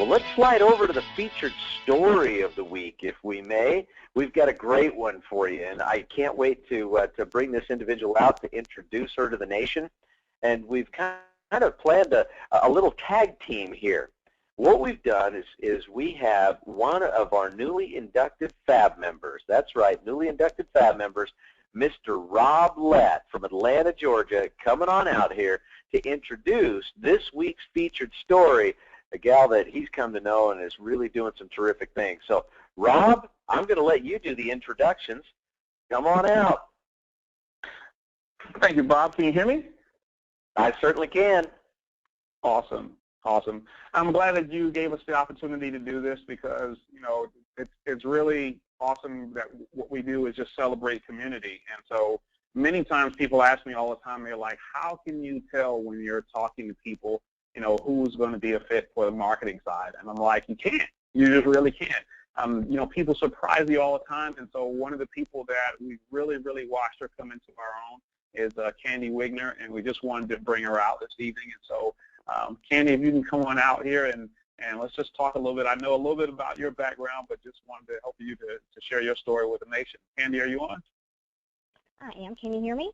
Well, let's slide over to the featured story of the week, if we may. We've got a great one for you, and I can't wait to bring this individual out to introduce her to the nation. And we've kind of planned a little tag team here. What we've done is we have one of our newly inducted FAB members. That's right, newly inducted FAB members, Mr. Rob Lett from Atlanta, Georgia, coming on out here to introduce this week's featured story, a gal that he's come to know and is really doing some terrific things. So, Rob, I'm going to let you do the introductions. Come on out. Thank you, Bob. Can you hear me? I certainly can. Awesome. Awesome. I'm glad that you gave us the opportunity to do this because, you know, it's really awesome that what we do is just celebrate community. And so many times people ask me all the time, they're like, how can you tell when you're talking to people, you know, who's going to be a fit for the marketing side? And I'm like, you can't. You just really can't. You know, people surprise you all the time. And so one of the people that we really, really watched her come into our own is Candy Wigner, and we just wanted to bring her out this evening. And so Candy, if you can come on out here and let's just talk a little bit. I know a little bit about your background, but just wanted to help you to share your story with the nation. Candy, are you on? I am. Can you hear me?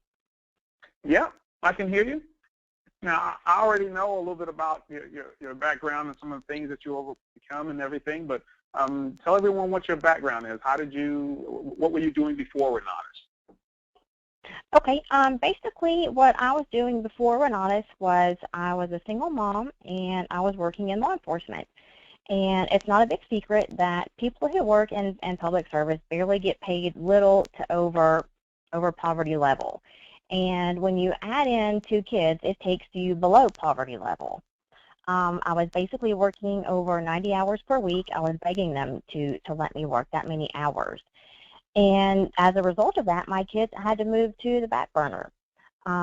Yeah, I can hear you. Now, I already know a little bit about your background and some of the things that you overcome and everything, but tell everyone what your background is. What were you doing before Renatus? Okay, basically what I was doing before Renatus was I was a single mom and I was working in law enforcement. And it's not a big secret that people who work in public service barely get paid little to over poverty level. And when you add in 2 kids, it takes you below poverty level. I was basically working over 90 hours per week. I was begging them to let me work that many hours. And as a result of that, my kids had to move to the back burner.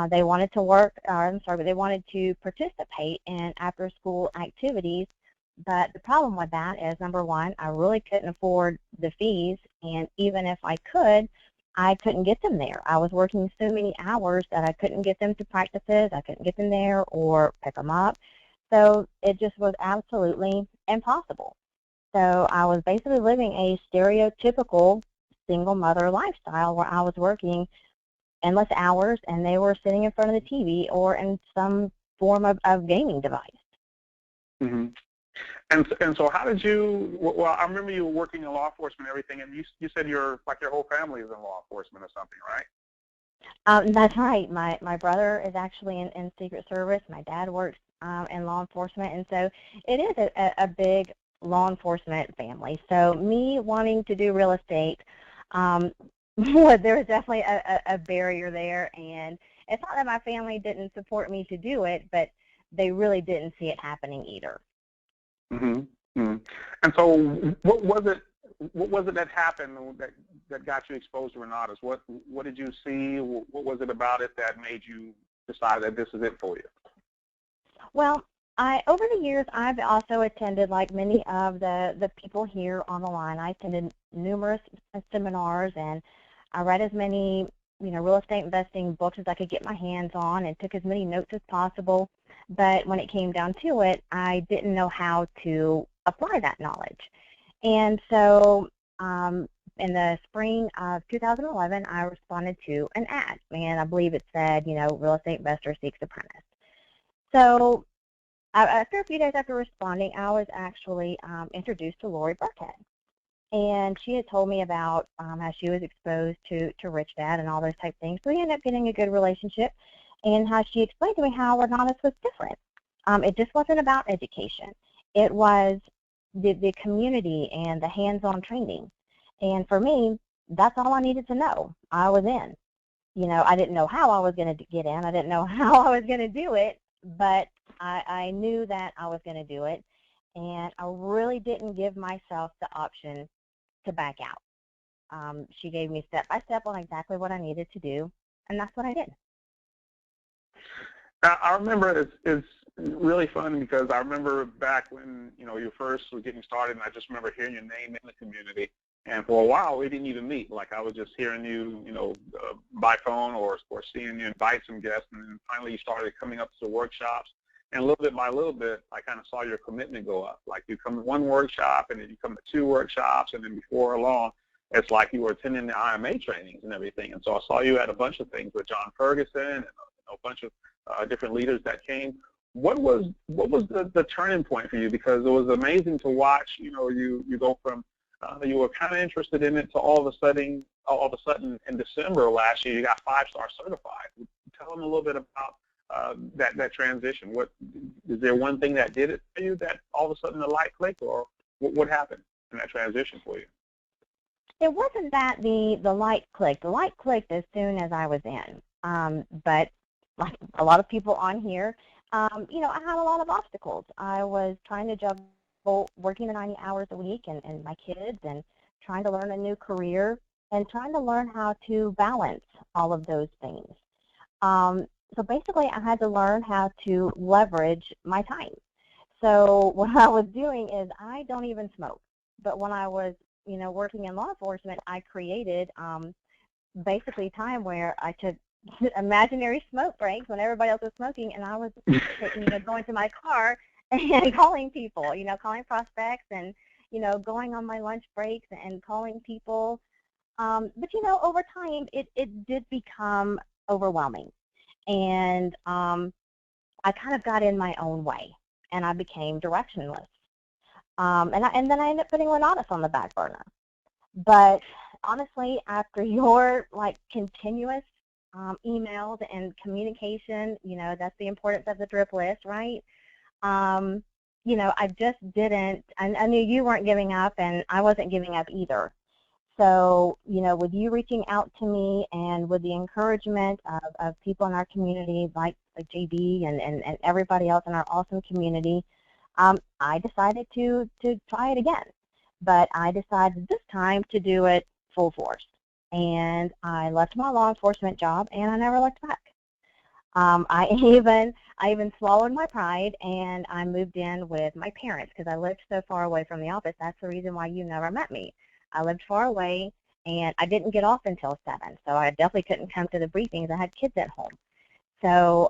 They wanted to they wanted to participate in after-school activities, but the problem with that is, number one, I really couldn't afford the fees, and even if I could, I couldn't get them there. I was working so many hours that I couldn't get them to practices, I couldn't get them there or pick them up, so it just was absolutely impossible. So I was basically living a stereotypical single mother lifestyle where I was working endless hours and they were sitting in front of the TV or in some form of gaming device. Mm-hmm. And so how did you, well, I remember you were working in law enforcement and everything, and you said your whole family is in law enforcement or something, right? That's right. My brother is actually in Secret Service. My dad works in law enforcement, and so it is a big law enforcement family. So me wanting to do real estate, there was definitely a barrier there, and it's not that my family didn't support me to do it, but they really didn't see it happening either. Mm-hmm. Mm-hmm. And so what was it that happened that got you exposed to Renatus? What did you see? What was it about it that made you decide that this is it for you? Well, over the years, I've also attended, like many of the people here on the line, I attended numerous seminars, and I read as many, real estate investing books as I could get my hands on and took as many notes as possible. But when it came down to it, I didn't know how to apply that knowledge. And so in the spring of 2011, I responded to an ad, and I believe it said, real estate investor seeks apprentice. So after a few days after responding, I was actually introduced to Lori Burkhead. And she had told me about how she was exposed to Rich Dad and all those type things. So we ended up getting a good relationship, and how she explained to me how Renatus was different. It just wasn't about education. It was the community and the hands-on training. And for me, that's all I needed to know. I was in. I didn't know how I was going to get in. I didn't know how I was going to do it, but I knew that I was going to do it. And I really didn't give myself the option to back out. She gave me step-by-step on exactly what I needed to do, and that's what I did. I remember it's really fun because I remember back when, you first were getting started, and I just remember hearing your name in the community. And for a while, we didn't even meet. Like, I was just hearing you, by phone or seeing you invite some guests, and then finally you started coming up to the workshops. And little bit by little bit, I kind of saw your commitment go up. Like you come to one workshop, and then you come to 2 workshops, and then before long, it's like you were attending the IMA trainings and everything. And so I saw you at a bunch of things with John Ferguson and a bunch of different leaders that came. What was the turning point for you? Because it was amazing to watch. You know, you go from you were kind of interested in it to all of a sudden in December of last year you got 5-star certified. Tell them a little bit about that transition. What is there one thing that did it for you that all of a sudden the light clicked, or what happened in that transition for you? It wasn't that the light clicked. The light clicked as soon as I was in. But like a lot of people on here, you know, I had a lot of obstacles. I was trying to juggle working the 90 hours a week and my kids, and trying to learn a new career, and trying to learn how to balance all of those things. So basically, I had to learn how to leverage my time. So what I was doing is I don't even smoke. But when I was, you know, working in law enforcement, I created basically time where I took imaginary smoke breaks when everybody else was smoking, and I was going to my car and calling people, you know, calling prospects, and, you know, going on my lunch breaks and calling people. But, you know, over time, it did become overwhelming. And I kind of got in my own way, and I became directionless. And then I ended up putting Renatus on the back burner. But honestly, after your like continuous emails and communication, you know, that's the importance of the drip list, right? You know, I just didn't. I knew you weren't giving up, and I wasn't giving up either. So, you know, with you reaching out to me and with the encouragement of people in our community like JB and everybody else in our awesome community, I decided to try it again. But I decided this time to do it full force. And I left my law enforcement job, and I never looked back. I even swallowed my pride, and I moved in with my parents because I lived so far away from the office. That's the reason why you never met me. I lived far away, and I didn't get off until 7, so I definitely couldn't come to the briefings. I had kids at home. So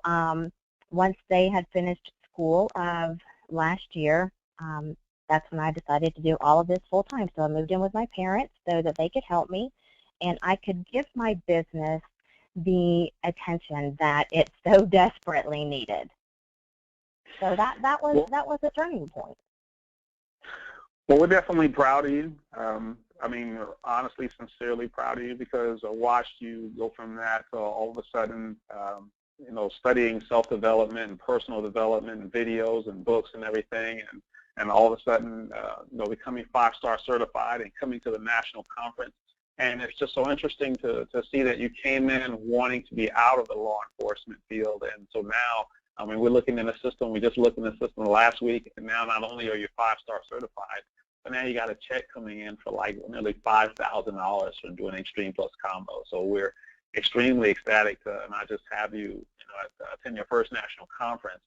once they had finished school of last year, that's when I decided to do all of this full-time. So I moved in with my parents so that they could help me, and I could give my business the attention that it so desperately needed. So that was a turning point. Well, we're definitely proud of you. I mean, honestly, sincerely proud of you, because I watched you go from that to all of a sudden, you know, studying self-development and personal development and videos and books and everything, and all of a sudden, you know, becoming 5-star certified and coming to the national conference. And it's just so interesting to see that you came in wanting to be out of the law enforcement field. And so now, I mean, we're looking in the system. We just looked in the system last week, and now not only are you 5-star certified, but now you got a check coming in for like nearly $5,000 for doing Extreme Plus combo. So we're extremely ecstatic to not just have you, attend your first national conference,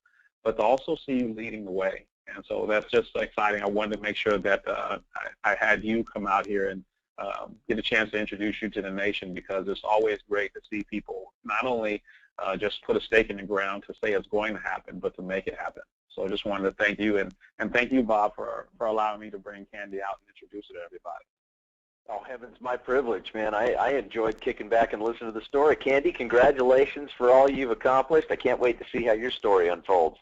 but to also see you leading the way. And so that's just exciting. I wanted to make sure that I had you come out here and get a chance to introduce you to the nation, because it's always great to see people not only just put a stake in the ground to say it's going to happen, but to make it happen. So I just wanted to thank you, and thank you, Bob, for allowing me to bring Candy out and introduce her to everybody. Oh, heavens, my privilege, man. I enjoyed kicking back and listening to the story. Candy, congratulations for all you've accomplished. I can't wait to see how your story unfolds.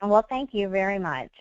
Well, thank you very much.